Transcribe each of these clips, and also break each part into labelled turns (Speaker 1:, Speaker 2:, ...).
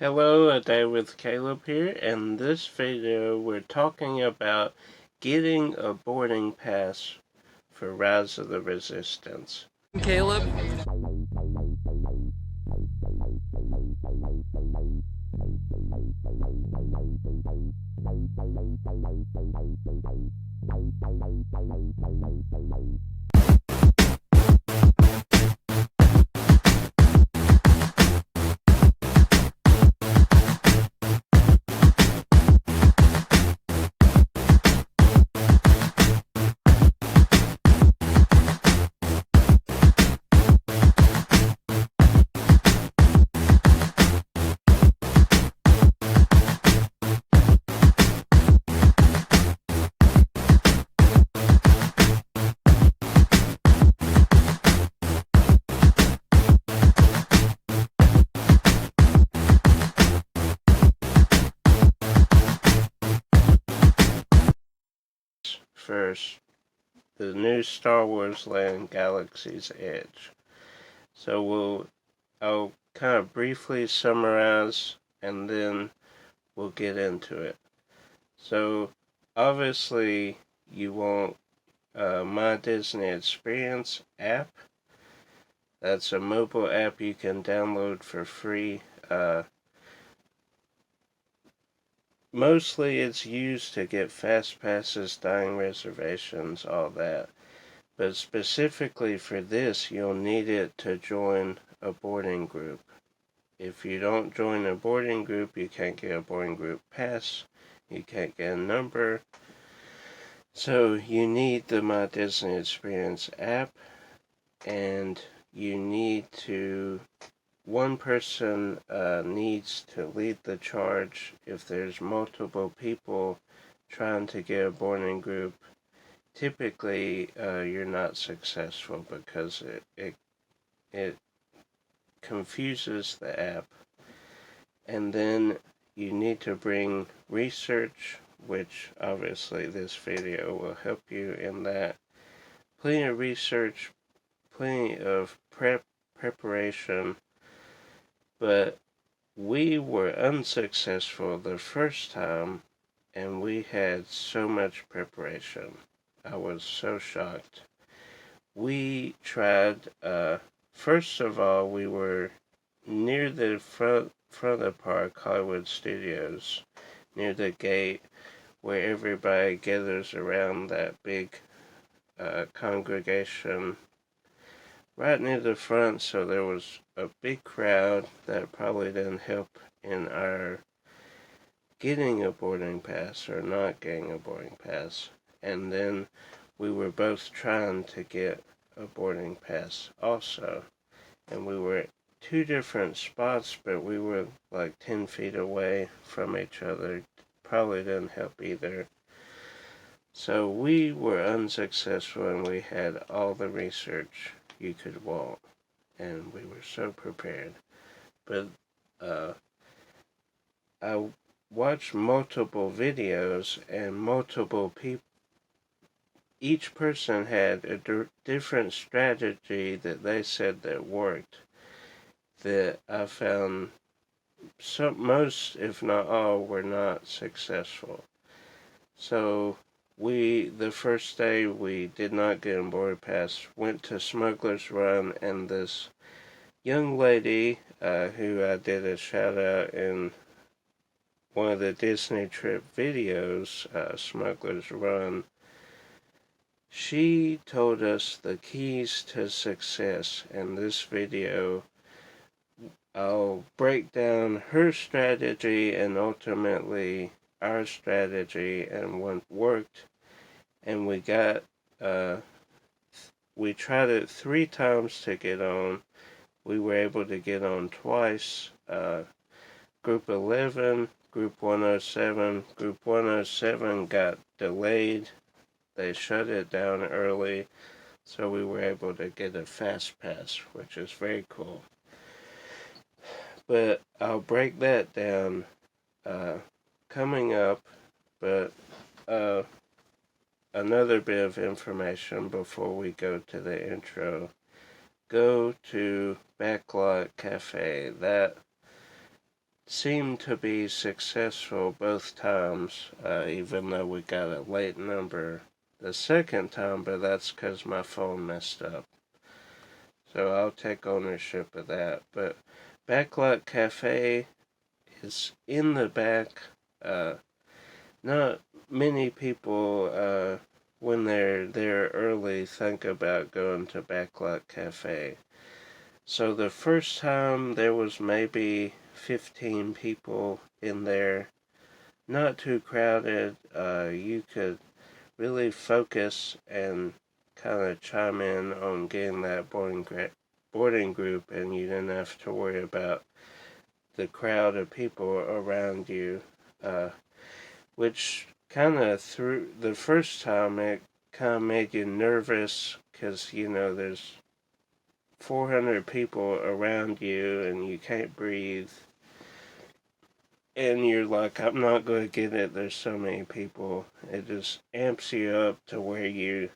Speaker 1: Hello, A Day with Caleb here. In this video, we're talking about getting a boarding pass for Rise of the Resistance.
Speaker 2: Caleb.
Speaker 1: First, the new Star Wars land, Galaxy's Edge. I'll kind of briefly summarize and then we'll get into it. So, obviously, you want My Disney Experience app. That's a mobile app you can download for free. Mostly it's used to get fast passes, dining reservations, all that. But specifically for this, you'll need it to join a boarding group. If you don't join a boarding group, you can't get a boarding group pass. You can't get a number. So you need the My Disney Experience app, and you need to one person needs to lead the charge. If there's multiple people trying to get a boarding group, typically you're not successful because it confuses the app. And then you need to bring research, which obviously this video will help you in that. Plenty of research, plenty of preparation. But we were unsuccessful the first time, and we had so much preparation. I was so shocked. We tried, first of all, we were near the front of the park, Hollywood Studios, near the gate where everybody gathers around that big congregation right near the front, so there was a big crowd that probably didn't help in our getting a boarding pass or not getting a boarding pass. And then we were both trying to get a boarding pass also. And we were at two different spots, but we were like 10 feet away from each other. Probably didn't help either. So we were unsuccessful, and we had all the research you could want, and we were so prepared. But I watched multiple videos, and multiple people, each person had a different strategy that they said that worked, that I found most, if not all, were not successful. So the first day we did not get a boarding pass, went to Smuggler's Run, and this young lady, who I did a shout out in one of the Disney trip videos, Smuggler's Run, she told us the keys to success. In this video, I'll break down her strategy and ultimately our strategy and what worked. And we tried it 3 times to get on. We were able to get on twice. Group 11, Group 107. Group 107 got delayed. They shut it down early, so we were able to get a fast pass, which is very cool. But I'll break that down coming up. But another bit of information before we go to the intro. Go to Backlot Cafe. That seemed to be successful both times, even though we got a late number the second time, but that's because my phone messed up. So I'll take ownership of that. But Backlot Cafe is in the back. Not many people, when they're there early, think about going to Backlot Cafe. So the first time there was maybe 15 people in there. Not too crowded. You could really focus and kind of chime in on getting that boarding group, and you didn't have to worry about the crowd of people around you, which kind of through the first time it kind of made you nervous because there's 400 people around you and you can't breathe. And you're like, I'm not going to get it. There's so many people. It just amps you up to where you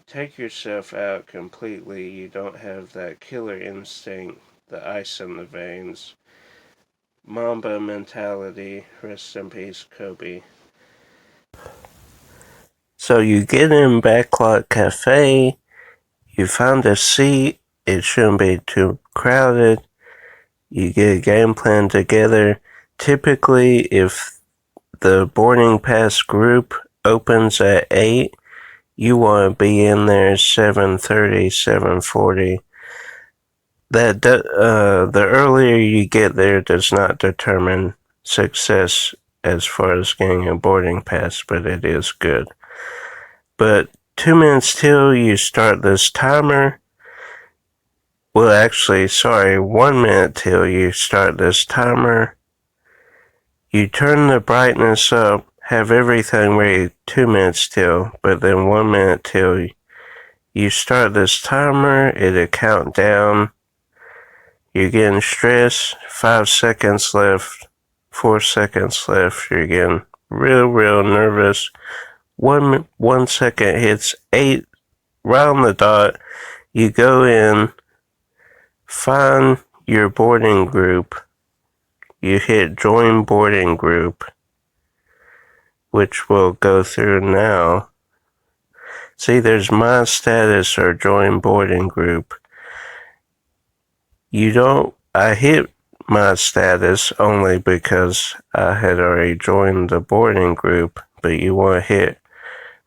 Speaker 1: take yourself out completely. You don't have that killer instinct, the ice in the veins, Mamba mentality. Rest in peace, Kobe. So you get in Backlot Cafe. You find a seat. It shouldn't be too crowded. You get a game plan together. Typically, if the boarding pass group opens at 8, you want to be in there 7:30, 7:40. The earlier you get there does not determine success as far as getting a boarding pass, but it is good. But 2 minutes till you start this timer. Well, actually, sorry, 1 minute till you start this timer. You turn the brightness up, have everything ready 2 minutes till, but then 1 minute till you start this timer, it'll count down. You're getting stressed, 5 seconds left, 4 seconds left, you're getting real nervous. 1 second hits 8, right on the dot. You go in, find your boarding group. You hit join boarding group, which we'll go through now. See, there's my status or join boarding group. I hit my status only because I had already joined the boarding group, but you want to hit,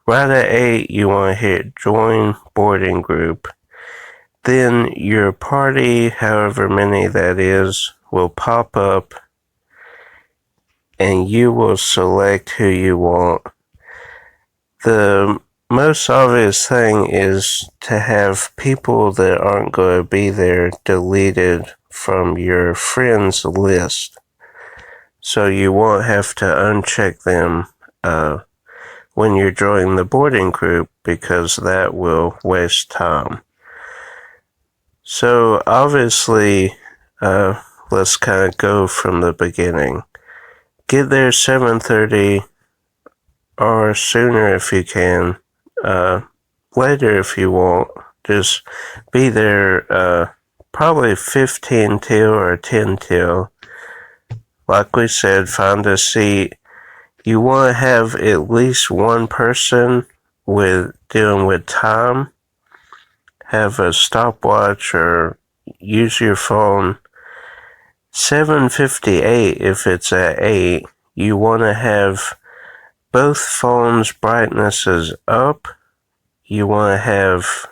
Speaker 1: right at 8, you want to hit join boarding group. Then your party, however many that is, will pop up and you will select who you want. The most obvious thing is to have people that aren't going to be there deleted from your friends list. So you won't have to uncheck them when you're joining the boarding group, because that will waste time. So obviously, let's kind of go from the beginning. Get there 7:30 or sooner if you can. Later if you want. Just be there probably 15 till or 10 till. Like we said, find a seat. You want to have at least one person dealing with time. Have a stopwatch or use your phone. 7:58 if it's at 8. You want to have both phones' brightnesses up. You want to have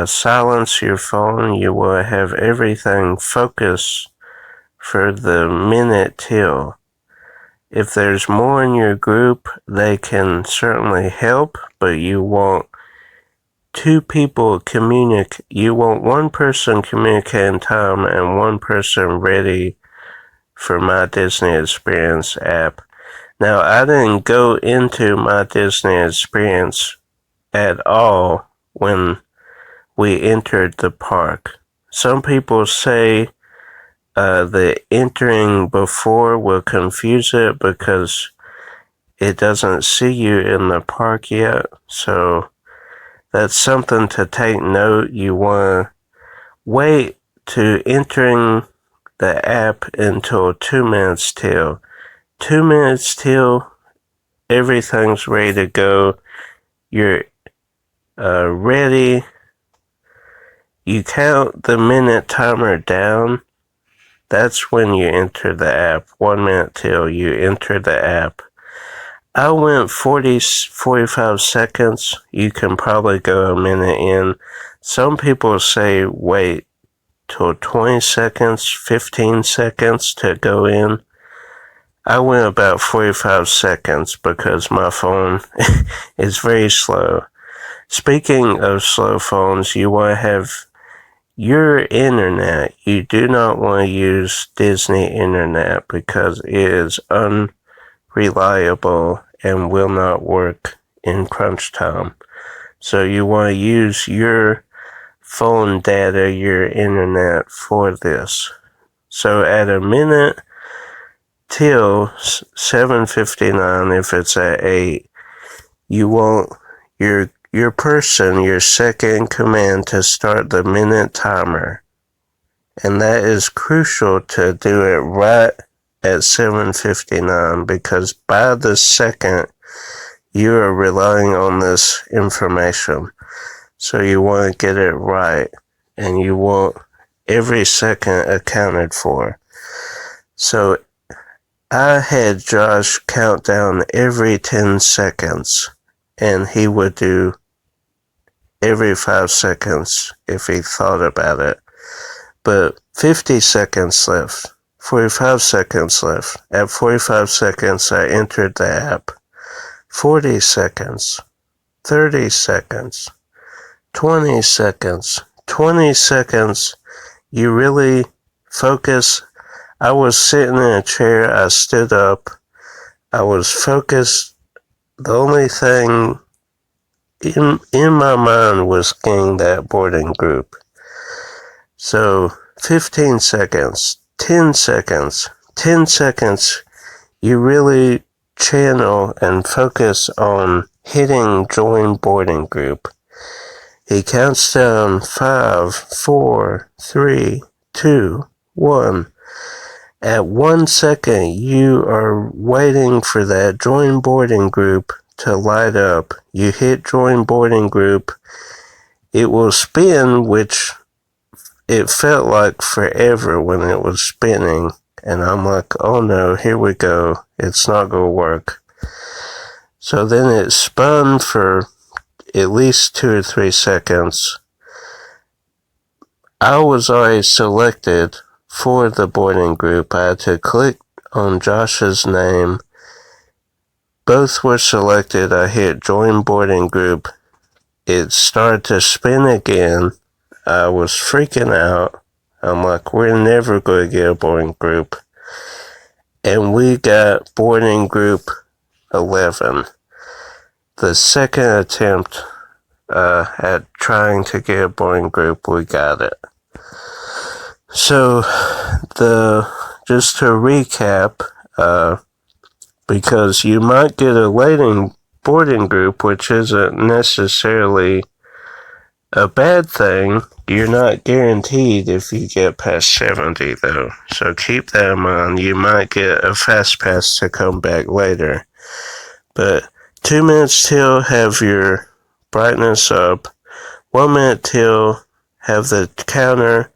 Speaker 1: silence your phone. You want to have everything focus for the minute till. If there's more in your group, they can certainly help, but you want two people you want one person communicating time and one person ready for My Disney Experience app. Now, I didn't go into My Disney Experience at all when we entered the park. Some people say the entering before will confuse it because it doesn't see you in the park yet. So that's something to take note. You want to wait to entering the app until 2 minutes till. 2 minutes till everything's ready to go. You're ready. You count the minute timer down. That's when you enter the app. 1 minute till you enter the app. I went 45 seconds. You can probably go a minute in. Some people say wait till 20 seconds, 15 seconds to go in. I went about 45 seconds because my phone is very slow. Speaking of slow phones, you want to have your internet. You do not want to use Disney internet because it is unreliable and will not work in crunch time. So you want to use your phone data, your internet for this. So at a minute till 7:59, if it's at 8, you want your person, your second in command, to start the minute timer. And that is crucial to do it right at 7:59 because by the second you are relying on this information. So you want to get it right and you want every second accounted for. So I had Josh count down every 10 seconds and he would do every 5 seconds if he thought about it. But 50 seconds left, 45 seconds left. At 45 seconds, I entered the app. 40 seconds, 30 seconds, 20 seconds, 20 seconds. You really focus. I was sitting in a chair. I stood up. I was focused. The only thing in my mind was getting that boarding group. So 15 seconds, 10 seconds, 10 seconds, you really channel and focus on hitting join boarding group. He counts down 5, 4, 3, 2, 1. At 1 second, you are waiting for that join boarding group to light up. You hit join boarding group. It will spin, which it felt like forever when it was spinning. And I'm like, oh no, here we go. It's not going to work. So then it spun for at least 2 or 3 seconds. I was already selected for the boarding group. I had to click on Josh's name. Both were selected. I hit join boarding group. It started to spin again. I was freaking out. I'm like, we're never going to get a boarding group. And we got boarding group 11. The second attempt at trying to get a boarding group, we got it. So, just to recap, because you might get a waiting boarding group, which isn't necessarily a bad thing. You're not guaranteed if you get past 70, though. So keep that in mind. You might get a fast pass to come back later. But 2 minutes till, have your brightness up. 1 minute till, have the counter.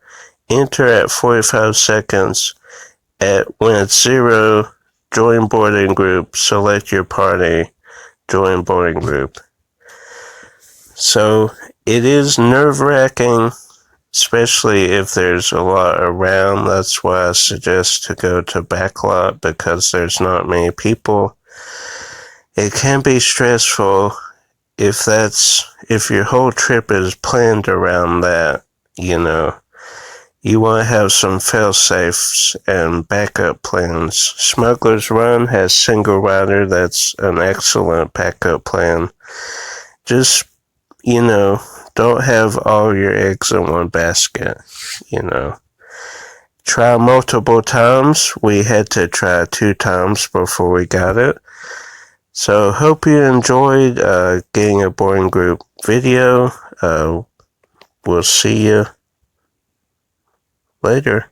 Speaker 1: Enter at 45 seconds. When it's 0, join boarding group. Select your party. Join boarding group. So it is nerve-wracking, especially if there's a lot around. That's why I suggest to go to backlot because there's not many people. It can be stressful if your whole trip is planned around that, You want to have some fail-safes and backup plans. Smuggler's Run has single rider. That's an excellent backup plan. Just, don't have all your eggs in one basket, Try multiple times. We had to try 2 times before we got it. So, hope you enjoyed getting a boarding group video. We'll see you later.